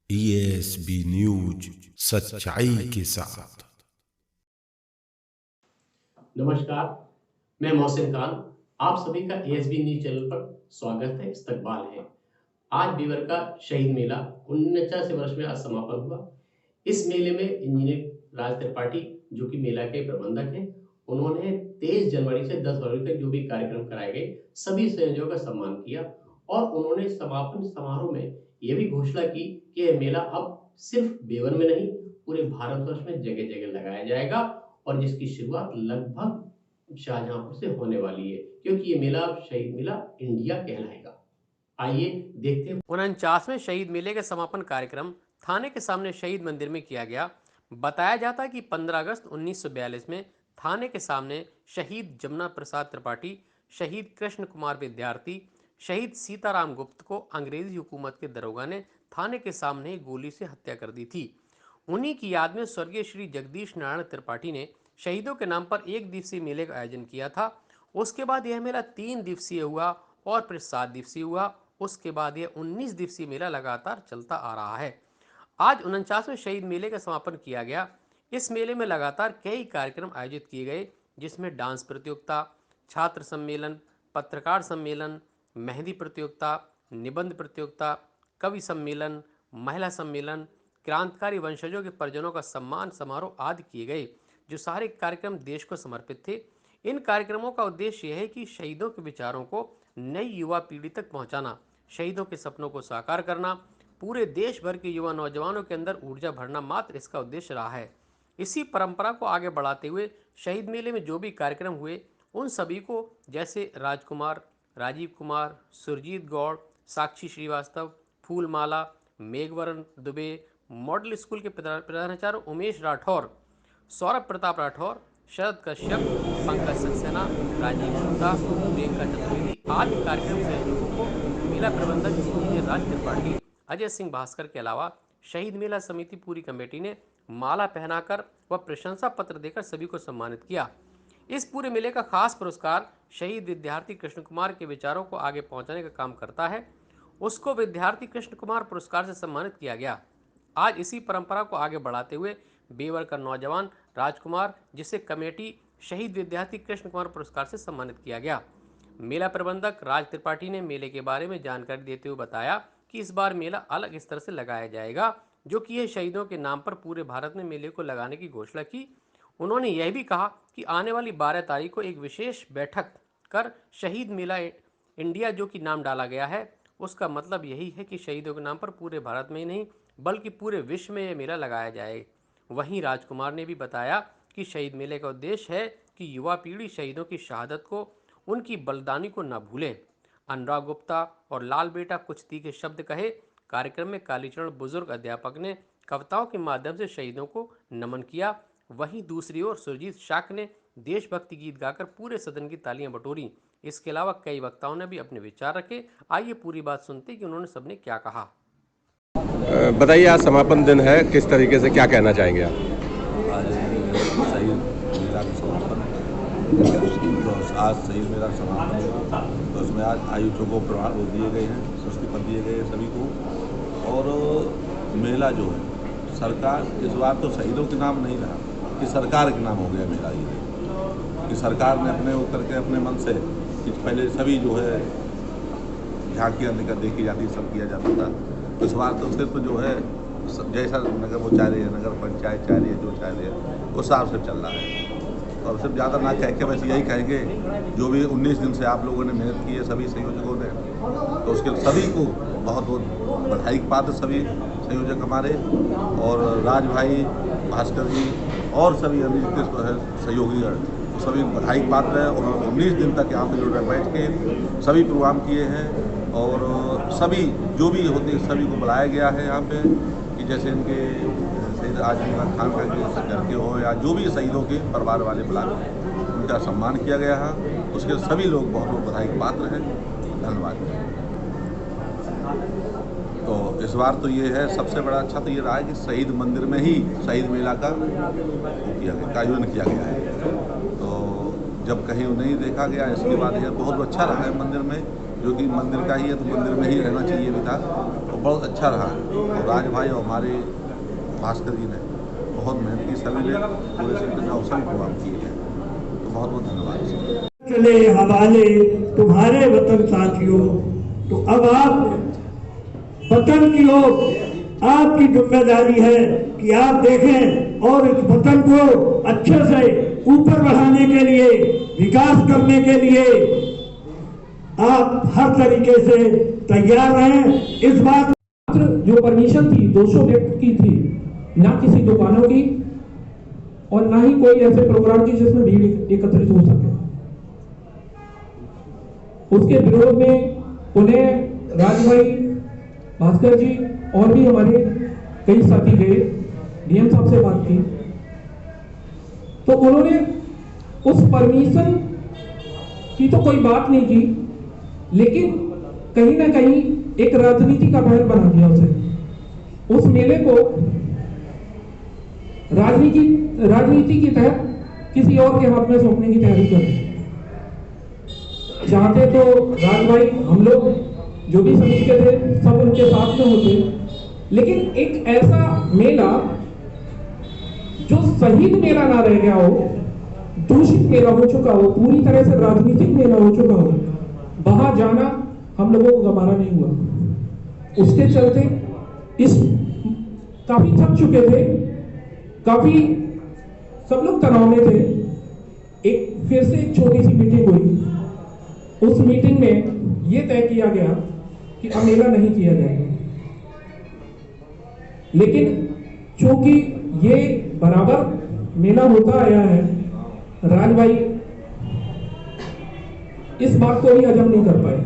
ESB news, सच्चाई के साथ। नमस्कार, मैं मोहसिन खान। आप सभी का एएसबी न्यूज चैनल पर स्वागत है, इस्तकबाल है। आज बीवर का शहीद मेला 49वें वर्ष में आज समापन हुआ। इस मेले में इंजीनियर राज त्रिपाठी, जो कि मेला के प्रबंधक हैं, उन्होंने 23 जनवरी से 10 फरवरी तक जो भी कार्यक्रम कराए गए, सभी संयोजकों का सम्मान किया और उन्होंने समापन समारोह में यह भी घोषणा की कि यह मेला अब सिर्फ बेवर में नहीं, पूरे भारतवर्ष में जगह-जगह लगाया जाएगा और जिसकी शुरुआत लगभग शाहजहांपुर से होने वाली है, क्योंकि ये मेला अब शहीद मेला इंडिया कहलाएगा। आइए देखते हैं। 49वें शहीद मेले का समापन कार्यक्रम थाने के सामने शहीद मंदिर में किया गया। बताया जाता है कि 15 अगस्त 1942 में थाने के सामने शहीद जमुना प्रसाद त्रिपाठी, शहीद कृष्ण कुमार विद्यार्थी, शहीद सीताराम गुप्त को अंग्रेजी हुकूमत के दरोगा ने थाने के सामने ही गोली से हत्या कर दी थी। उन्हीं की याद में स्वर्गीय श्री जगदीश नारायण त्रिपाठी ने शहीदों के नाम पर 1 दिवसीय मेले का आयोजन किया था। उसके बाद यह मेला 3 दिवसीय हुआ और फिर 7 दिवसीय हुआ। उसके बाद यह 19 दिवसीय मेला लगातार चलता आ रहा है। आज 49वें शहीद मेले का समापन किया गया। इस मेले में लगातार कई कार्यक्रम आयोजित किए गए, जिसमें डांस प्रतियोगिता, छात्र सम्मेलन, पत्रकार सम्मेलन, मेहंदी प्रतियोगिता, निबंध प्रतियोगिता, कवि सम्मेलन, महिला सम्मेलन, क्रांतिकारी वंशजों के परिजनों का सम्मान समारोह आदि किए गए, जो सारे कार्यक्रम देश को समर्पित थे। इन कार्यक्रमों का उद्देश्य यह है कि शहीदों के विचारों को नई युवा पीढ़ी तक पहुंचाना, शहीदों के सपनों को साकार करना, पूरे देश भर के युवा नौजवानों के अंदर ऊर्जा भरना मात्र इसका उद्देश्य रहा है। इसी परंपरा को आगे बढ़ाते हुए शहीद मेले में जो भी कार्यक्रम हुए, उन सभी को, जैसे राजकुमार, राजीव कुमार, सुरजीत गौड़, साक्षी श्रीवास्तव, फूलमाला, मेघवरण दुबे, मॉडल स्कूल के प्रधानाचार्य उमेश राठौर, सौरभ प्रताप राठौर, शरद कश्यप, पंकज सक्सेना, राजीव गुप्ता, प्रियंका चतुर्वेदी आदि कार्यक्रम संयोजकों को मेला प्रबंधक इंजीनियर राज त्रिपाठी, अजय सिंह भास्कर के अलावा शहीद मेला समिति पूरी कमेटी ने माला पहनाकर व प्रशंसा पत्र देकर सभी को सम्मानित किया। इस पूरे मेले का खास पुरस्कार शहीद विद्यार्थी कृष्ण कुमार के विचारों को आगे पहुंचाने का काम करता है। उसको विद्यार्थी कृष्ण कुमार पुरस्कार से सम्मानित किया गया। आज इसी परंपरा को आगे बढ़ाते हुए बेवर का नौजवान राजकुमार, जिसे कमेटी शहीद विद्यार्थी कृष्ण कुमार पुरस्कार से सम्मानित किया गया। मेला प्रबंधक राज त्रिपाठी ने मेले के बारे में जानकारी देते हुए बताया कि इस बार मेला अलग स्तर से लगाया जाएगा, जो कि यह शहीदों के नाम पर पूरे भारत में मेले को लगाने की घोषणा की। उन्होंने यह भी कहा कि आने वाली 12 तारीख को एक विशेष बैठक कर शहीद मेला इंडिया जो कि नाम डाला गया है, उसका मतलब यही है कि शहीदों के नाम पर पूरे भारत में ही नहीं बल्कि पूरे विश्व में यह मेला लगाया जाए। वहीं राजकुमार ने भी बताया कि शहीद मेले का उद्देश्य है कि युवा पीढ़ी शहीदों की शहादत को, उनकी बलिदानी को न भूलें। अनुराग गुप्ता और लाल बेटा कुछ तीखे शब्द कहे कार्यक्रम में कालीचरण बुजुर्ग अध्यापक ने कविताओं के माध्यम से शहीदों को नमन किया। वहीं दूसरी ओर सुरजीत शाक ने देशभक्ति गीत गाकर पूरे सदन की तालियां बटोरी। इसके अलावा कई वक्ताओं ने भी अपने विचार रखे। आइए पूरी बात सुनते कि उन्होंने सबने क्या कहा। बताइए, आज समापन दिन है, किस तरीके से क्या कहना चाहेंगे आप? आज शहीद मेला का समापन, तो आज शहीद मेला का समापन हुआ, तो उसमें आज आयुषों को प्रमाण वो दिए गए हैं, पुरस्कृत पत्र दिए गए हैं सभी को। और मेला जो है, सरकार इस बार तो शहीदों के नाम नहीं रहा कि सरकार के नाम हो गया मेला। ये कि सरकार ने अपने उतर के अपने मन से कि पहले सभी जो है झांकियाँ लेकर देखी जाती, सब किया जाता था। तो इस बार तो सिर्फ जो है जैसा नगर वो चाह रही है, नगर पंचायत चाह रही है, जो चाह रही है उस हिसाब से चल रहा है। और सिर्फ ज़्यादा ना कह के बस यही कहेंगे, जो भी 19 दिन से आप लोगों ने मेहनत की है सभी संयोजकों ने, तो उसके सभी को बहुत बहुत बधाई के पात्र सभी संयोजक हमारे, और राज भाई, भास्कर जी और सभी अन्य जितने सहयोगीगण सभी बधाई के पात्र है। उन्होंने 19 दिन तक यहाँ पे जो है बैठ के सभी प्रोग्राम किए हैं, और सभी जो भी होते हैं सभी को बुलाया गया है यहाँ पे, कि जैसे इनके शहीद आजम खान का घर के हो या जो भी शहीदों के परिवार वाले बुला उनका सम्मान किया गया है। उसके सभी लोग बहुत बहुत बधाई के पात्र हैं। धन्यवाद। तो इस बार तो ये है सबसे बड़ा अच्छा तो ये रहा है कि शहीद मंदिर में ही शहीद मेला का आयोजन किया गया है। तो जब कहीं नहीं देखा गया, इसके बाद यह बहुत अच्छा रहा है मंदिर में, जो कि मंदिर का ही है तो मंदिर में ही रहना चाहिए भी था। तो बहुत अच्छा रहा। और राज भाई और हमारे भास्कर जी ने बहुत मेहनत की, सभी ने पूरे सेक्टर में अवसर काम किए हैं, तो बहुत बहुत धन्यवाद। चले हवाले तुम्हारे वतन साथियों, तो अब आप वतन की ओर आपकी जिम्मेदारी है कि आप देखें और इस वतन को अच्छे से ऊपर बढ़ाने के लिए, विकास करने के लिए आप हर तरीके से तैयार रहें। इस बात जो परमिशन थी 200 व्यक्ति की थी, ना किसी दुकानों की और ना ही कोई ऐसे प्रोग्राम की जिसमें भीड़ एकत्रित हो सके। उसके विरोध में पुनः राज भाई, भास्कर जी और भी हमारे कई साथी गए, डीएम साहब से बात की, तो उन्होंने उस परमिशन की तो कोई बात नहीं की, लेकिन कहीं ना कहीं एक राजनीति का महल बना दिया उसे। उस मेले को राजनीति के तहत किसी और के हाथ में सौंपने की तैयारी कर चाहते। तो राज भाई, हम लोग जो भी समिति के थे सब उनके साथ में होते, लेकिन एक ऐसा मेला जो शहीद मेला ना रह गया हो, दूषित मेला हो चुका हो, पूरी तरह से राजनीतिक मेला हो चुका हो, वहां जाना हम लोगों को गवारा नहीं हुआ। उसके चलते इस काफी थक चुके थे, काफी सब लोग तनाव में थे। एक फिर से एक छोटी सी मीटिंग हुई। उस मीटिंग में यह तय किया गया कि अब मेला नहीं किया जाएगा, लेकिन चूंकि ये बराबर मेला होता आया है, राज भाई इस बात को भी हजम नहीं कर पाए।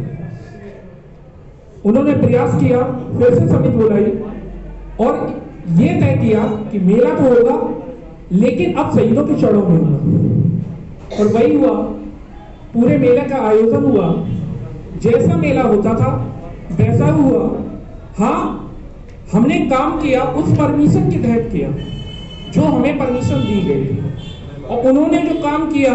उन्होंने प्रयास किया, फिर से समिति बुलाई और यह तय किया कि मेला तो होगा, लेकिन अब शहीदों के चरणों में होगा। और वही हुआ, पूरे मेले का आयोजन हुआ, जैसा मेला होता था वैसा हुआ। हाँ, हमने काम किया उस परमिशन के तहत किया जो हमें परमिशन दी गई थी, और उन्होंने जो काम किया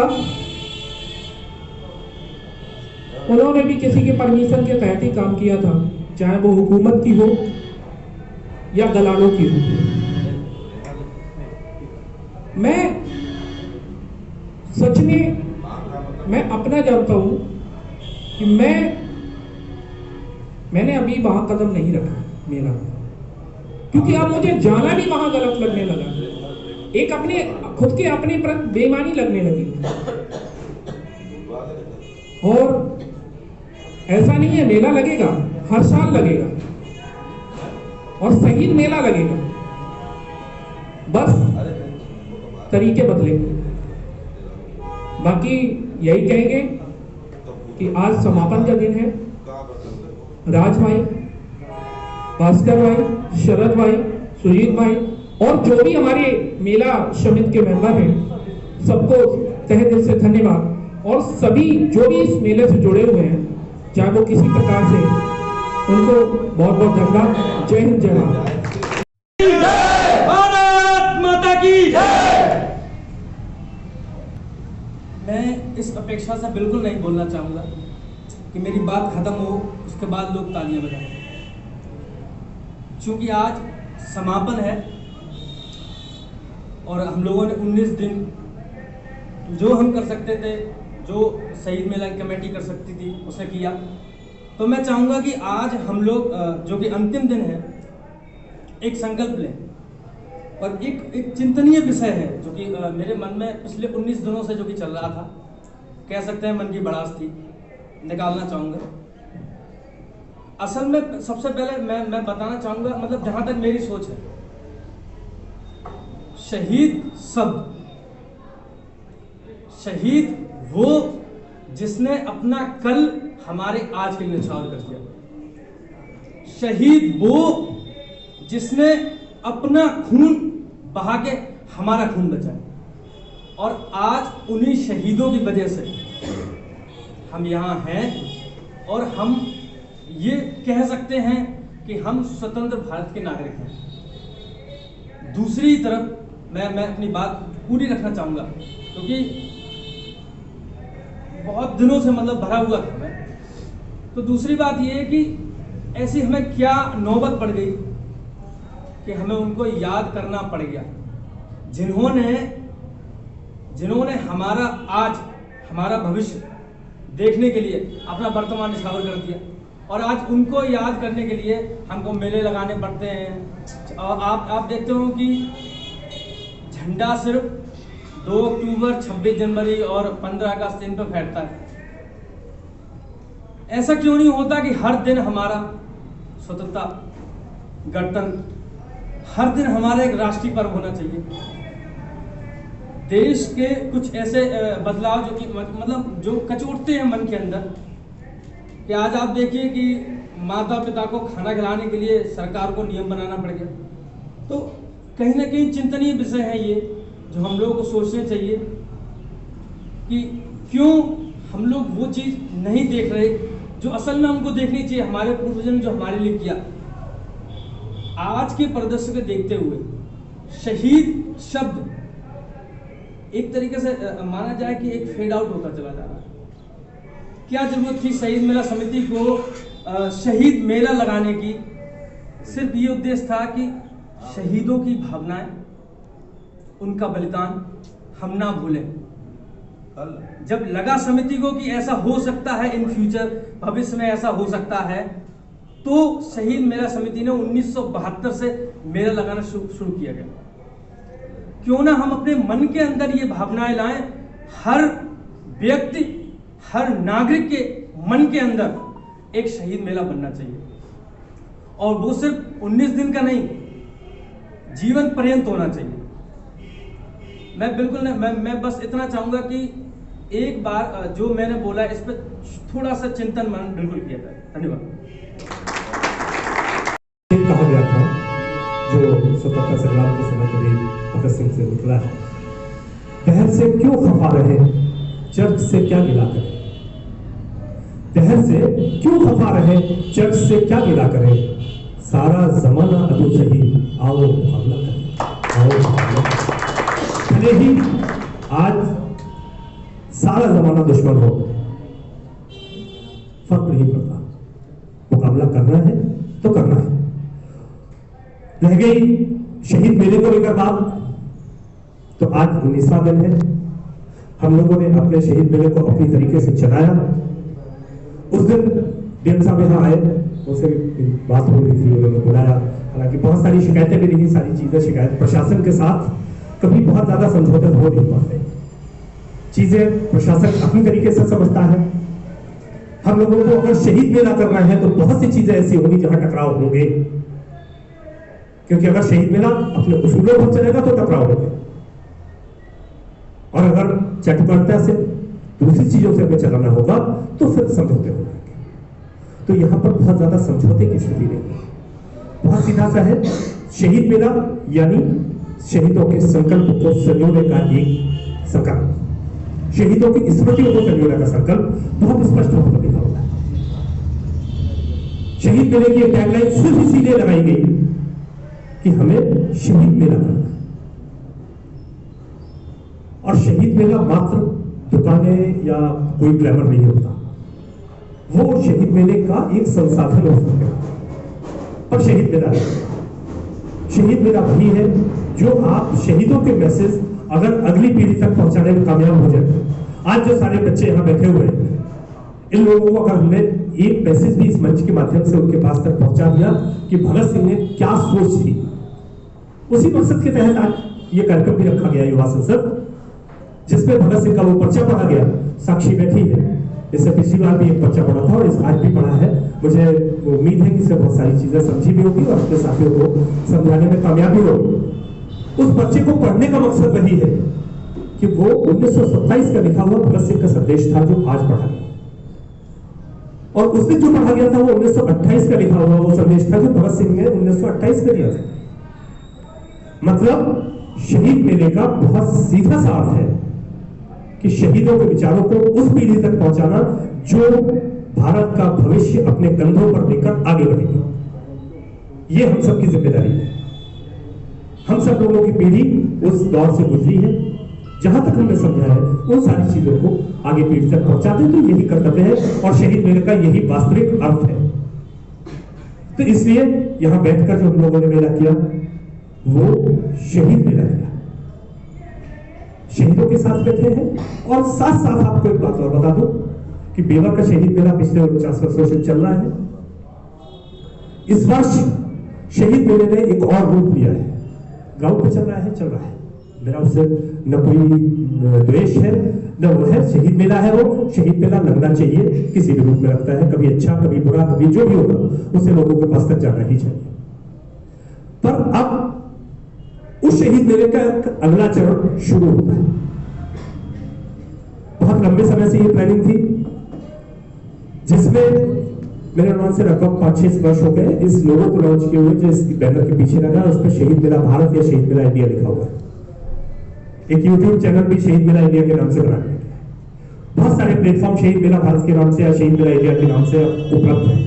उन्होंने भी किसी के परमिशन के तहत ही काम किया था, चाहे वो हुकूमत की हो या दलालों की हो। मैं सच में मैं अपना जानता हूं कि मैंने अभी वहां कदम नहीं रखा मेला, क्योंकि अब मुझे जाना भी वहां गलत लगने लगा। एक अपने खुद के अपने प्रति बेईमानी लगने लगी। और ऐसा नहीं है, मेला लगेगा, हर साल लगेगा और शहीद मेला लगेगा, बस तरीके बदलेंगे। बाकी यही कहेंगे कि आज समापन का दिन है। राज भाई, भास्कर भाई, शरद भाई, सुजीत भाई और जो भी हमारे मेला समिति के मेंबर हैं, सबको तहे दिल से धन्यवाद। और सभी जो भी इस मेले से जुड़े हुए हैं, चाहे वो किसी प्रकार से, उनको बहुत बहुत धन्यवाद। जय हिंद, जय भारत माता की जय। मैं इस अपेक्षा से बिल्कुल नहीं बोलना चाहूँगा कि मेरी बात खत्म हो उसके बाद लोग तालियां बजाएं, क्योंकि आज समापन है और हम लोगों ने 19 दिन जो हम कर सकते थे, जो शहीद मेला की कमेटी कर सकती थी, उसे किया। तो मैं चाहूँगा कि आज हम लोग जो कि अंतिम दिन है, एक संकल्प लें और एक चिंतनीय विषय है जो कि मेरे मन में पिछले 19 दिनों से जो कि चल रहा था, कह सकते हैं मन की भड़ास थी, निकालना चाहूँगा। असल में सबसे पहले मैं बताना चाहूँगा, मतलब जहाँ तक मेरी सोच है, शहीद शहीद वो जिसने अपना कल हमारे आज के लिए न्यौछावर कर दिया। शहीद वो जिसने अपना खून बहा के हमारा खून बचाया। और आज उन्हीं शहीदों की वजह से हम यहाँ हैं और हम ये कह सकते हैं कि हम स्वतंत्र भारत के नागरिक हैं। दूसरी तरफ मैं अपनी बात पूरी रखना चाहूँगा, क्योंकि बहुत दिनों से मतलब भरा हुआ था मैं। तो दूसरी बात ये है कि ऐसी हमें क्या नौबत पड़ गई कि हमें उनको याद करना पड़ गया, जिन्होंने हमारा आज, हमारा भविष्य देखने के लिए अपना वर्तमान निछावर कर दिया, और आज उनको याद करने के लिए हमको मेले लगाने पड़ते हैं। और आप देखते हो कि झंडा सिर्फ 2 अक्टूबर, 26 जनवरी और 15 अगस्त इन पर फहरता है। ऐसा क्यों नहीं होता कि हर दिन हमारा स्वतंत्रता, गणतंत्र, हर दिन हमारा एक राष्ट्रीय पर्व होना चाहिए। देश के कुछ ऐसे बदलाव जो कि मतलब जो कचोटते हैं मन के अंदर, कि आज आप देखिए कि माता पिता को खाना खिलाने के लिए सरकार को नियम बनाना पड़ गया। तो कहीं ना कहीं चिंतनीय विषय है ये, जो हम लोगों को सोचने चाहिए कि क्यों हम लोग वो चीज़ नहीं देख रहे जो असल में हमको देखनी चाहिए, हमारे पूर्वजों ने जो हमारे लिए किया। आज के परिदृश्य को देखते हुए शहीद शब्द एक तरीके से माना जाए कि एक फेड आउट होता चला जा रहा है। क्या जरूरत थी शहीद मेला समिति को शहीद मेला लगाने की? सिर्फ ये उद्देश्य था कि शहीदों की भावनाएं, उनका बलिदान हम ना भूलें। जब लगा समिति को कि ऐसा हो सकता है, इन फ्यूचर भविष्य में ऐसा हो सकता है, तो शहीद मेला समिति ने 1972 से मेला लगाना शुरू किया गया। क्यों ना हम अपने मन के अंदर ये भावनाएं लाएं, हर व्यक्ति, हर नागरिक के मन के अंदर एक शहीद मेला बनना चाहिए, और वो सिर्फ 19 दिन का नहीं, जीवन पर्यंत होना चाहिए। मैं बिल्कुल मैं बस इतना चाहूंगा कि एक बार जो मैंने बोला इस पर थोड़ा सा चिंतन मनन बिल्कुल किया जाए। धन्यवाद। कहा गया था जो स्वतंत्रता संग्राम के समय कभी भगत सिंह से निकला है, दहर से क्यों खफा रहे, चर्च से क्या गिला करे। दहर से क्यों खफा रहे, चर्च से क्या गिला करे, सारा जमाना अदू सही, आओ मुकाबला करें, आओ मुकाबला करें। भले ही आज सारा जमाना दुश्मन हो, फर्क नहीं पड़ता, मुकाबला करना है तो करना है। रह गई शहीद मेले को लेकर बात, तो आज 19वां दिन है। हम लोगों ने अपने शहीद मेले को अपनी तरीके से चलाया। उस दिन डीएम साहब यहाँ आए, उनसे बात हो रही थी, उन्होंने बुलाया। हालांकि बहुत सारी शिकायतें भी रही, सारी चीजें शिकायत प्रशासन के साथ कभी बहुत ज्यादा समझौते हो नहीं पाते। चीजें प्रशासन अपनी तरीके से समझता है। हम लोगों को अगर शहीद मेला करना है तो बहुत सी चीजें ऐसी होंगी जहां टकराव होंगे, क्योंकि अगर शहीद मेला अपने उसूलों पर चलेगा तो टकराव होगा, और अगर चटुकारिता से दूसरी चीजों से हमें चलाना होगा तो फिर समझौते होंगे। तो यहां पर बहुत ज्यादा समझौते की स्थिति नहीं है, बहुत सीधा सा है। शहीद मेला यानी शहीदों के संकल्प को संजोने का एक संकल्प, शहीदों की स्मृतियों को संजोने का संकल्प बहुत स्पष्ट रूप में लिखा हुआ है। शहीद मेले की टैगलाइन सिर्फ इसीलिए लगाई गई कि हमें शहीद मेला करना है, और शहीद मेला मात्र दुकानें या कोई ग्लैमर नहीं होता, वो शहीद मेले का एक संसाधन हो सकता है। पर शहीद मेला है, शहीद मेला वही है जो आप शहीदों के मैसेज अगर अगली पीढ़ी तक पहुंचाने में कामयाब हो जाए। आज जो सारे बच्चे यहाँ बैठे हुए हैं, इन लोगों को अगर हमने एक मैसेज भी इस मंच के माध्यम से उनके पास तक पहुंचा दिया कि भगत सिंह ने क्या सोच थी, उसी मकसद के तहत आज ये कार्यक्रम भी रखा गया युवा संसद, जिसमें भगत सिंह का वो पर्चा पढ़ा गया। साक्षी बैठी है, इससे पिछली बार भी एक पर्चा पढ़ा था और इस आज भी पढ़ा है। मुझे उम्मीद है कि इससे बहुत सारी चीजें समझी भी होगी और अपने साथियों को समझाने में कामयाबी होगी। उस पर्चे को पढ़ने का मकसद वही है कि वो 1927 का लिखा हुआ भगत सिंह का संदेश था जो आज पढ़ा गया, और उस दिन जो पढ़ा गया था वो 1928 का लिखा हुआ वो संदेश था जो भगत सिंह ने 1928 में दिया था। मतलब शहीद मेले का बहुत सीधा सा अर्थ है कि शहीदों के विचारों को उस पीढ़ी तक पहुंचाना जो भारत का भविष्य अपने कंधों पर लेकर आगे बढ़ेगी। ये हम सबकी जिम्मेदारी है। हम सब लोगों की पीढ़ी उस दौर से गुजरी है, जहां तक हमने समझा है उन सारी चीजों को आगे पीढ़ी तक पहुंचाते, तो यही कर्तव्य है और शहीद मेले का यही वास्तविक अर्थ है। तो इसलिए यहां बैठकर जो हम लोगों ने मेला किया वो शहीद मेला किया, शहीदों के साथ बैठे हैं। और साथ साथ आपको एक बात और बता दूं कि बेवा का शहीद मेला पिछले 49 वर्षों से चल रहा है। इस वर्ष शहीद मेले ने एक और रूप लिया है, ग्राउंड पे चल रहा है। मेरा उससे न कोई द्वेष है न वो है, शहीद मेला है, वो शहीद मेला लगना चाहिए, किसी भी रूप में लगता है, कभी अच्छा कभी बुरा, कभी जो भी होगा उसे लोगों के पास तक जाना ही चाहिए। पर अब उस शहीद मेले का अगला चरण शुरू होता है। बहुत लंबे समय से ये प्लानिंग थी, जिसमें मेरे अनुमान से लगभग 5-6 वर्ष हो गए इस लोगो को लॉन्च किए हुए, जो इस बैनर के पीछे लगा उस पर शहीद मेला भारत या शहीद मेला इंडिया लिखा हुआ है। एक यूट्यूब चैनल भी शहीद मेला इंडिया के नाम से बना है। बहुत सारे प्लेटफॉर्म शहीद मेला भारत के नाम से या शहीद मेला इंडिया के नाम से उपलब्ध है।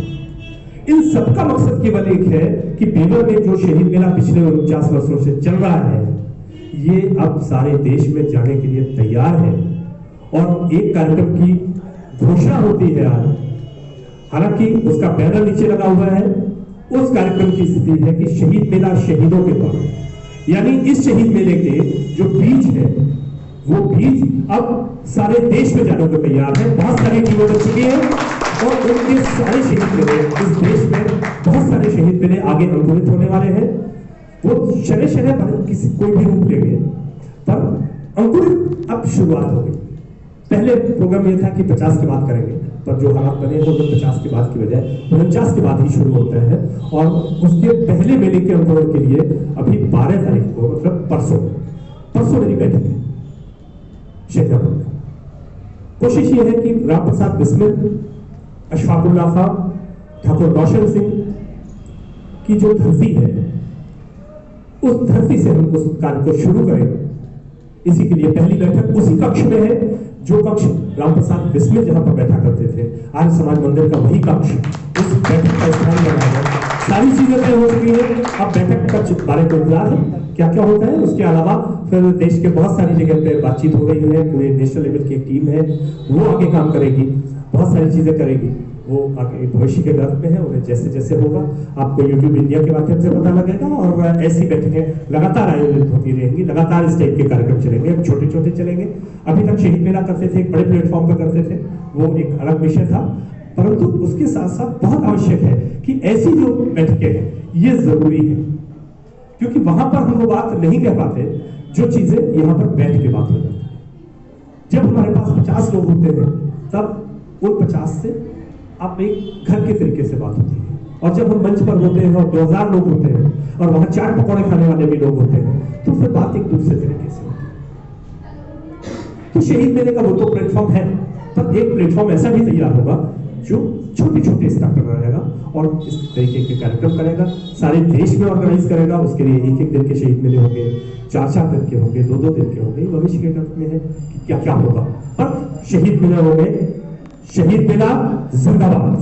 इन सबका मकसद केवल एक है कि बेवर में जो शहीद मेला पिछले 49 वर्षों से चल रहा है, ये अब सारे देश में जाने के लिए तैयार है। और एक कार्यक्रम की घोषणा होती है आज, हालांकि उसका बैनर नीचे लगा हुआ है। उस कार्यक्रम की स्थिति है कि शहीद मेला शहीदों के द्वारा, यानी इस शहीद मेले के जो बीज है वो बीज अब सारे देश में जाने को तैयार है। बहुत सारी टीमें बन चुकी है और उनके सारे शहीद मेले इस देश में, बहुत सारे शहीद मेले आगे अंकुरित होने वाले हैं। वो शरह शरह पर किसी कोई भी रूप लेंगे, पर अंकुरित अब शुरुआत हो गई। पहले प्रोग्राम ये था कि 50 के बाद करेंगे, पर जो हालात बने तो 50 के बाद की बजाय 49 के बाद ही शुरू होता है। और उसके पहले मेले के अंकुरण के लिए अभी 12 तारीख को, मतलब परसों मेरी बैठक है शेखरपुर में। कोशिश ये है कि राम प्रसाद बिस्मिल, अशफाकुल्लाह खान, ठाकुर रोशन सिंह की जो धरती है, उस धरती से हम उस कार्य को शुरू करें। इसी के लिए पहली बैठक उसी कक्ष में है जो कक्ष राम प्रसाद बिस्मिल जहां पर बैठा करते थे, आर्य समाज मंदिर का वही कक्ष उस बैठक का स्थान बना है। सारी चीजें तय हो चुकी है, अब बैठक का बारे में इंतजार है क्या क्या होता है। उसके अलावा फिर देश के बहुत सारी जगह पे बातचीत हो रही है, पूरे नेशनल लेवल की एक टीम है, वो आगे काम करेगी, बहुत सारी चीजें करेगी। वो आगे भविष्य के गर्भ में है, उन्हें जैसे जैसे होगा आपको यूट्यूब इंडिया के माध्यम से पता लगेगा। और ऐसी बैठकें लगातार आयोजित होती रहेंगी, लगातार इस टाइप के कार्यक्रम चलेंगे। अब छोटे छोटे चलेंगे, अभी तक शहीद मेला करते थे, एक बड़े प्लेटफॉर्म पर करते थे, वो एक अलग विषय था। परंतु उसके साथ साथ बहुत आवश्यक है कि ऐसी जो बैठकें हैं ये जरूरी है, क्योंकि वहां पर हम वो बात नहीं कह पाते जो चीजें यहाँ पर बैठ के बात हो जाती है। जब हमारे पास 50 लोग होते हैं तब उन 50 से आप एक घर के तरीके से बात होती है। और जब हम मंच पर होते हैं और 2000 लोग होते हैं और वहां चाट पकौड़े खाने वाले भी लोग होते हैं, तो फिर बात एक दूसरे तरीके से होती है। तो शहीद मेले का वो तो प्लेटफॉर्म है, पर एक प्लेटफॉर्म ऐसा भी तैयार होगा जो छोटे छोटे स्टार्ट कर रहेगा और इस तरीके के कार्यक्रम करेगा, सारे देश में ऑर्गेनाइज करेगा। उसके लिए एक एक दिन के शहीद मेले होंगे, 4-4 दिन के होंगे, 2-2 दिन के होंगे। भविष्य के गर्भ में है कि क्या क्या होगा, पर शहीद मेला हो गए, शहीद मेला जिंदाबाद।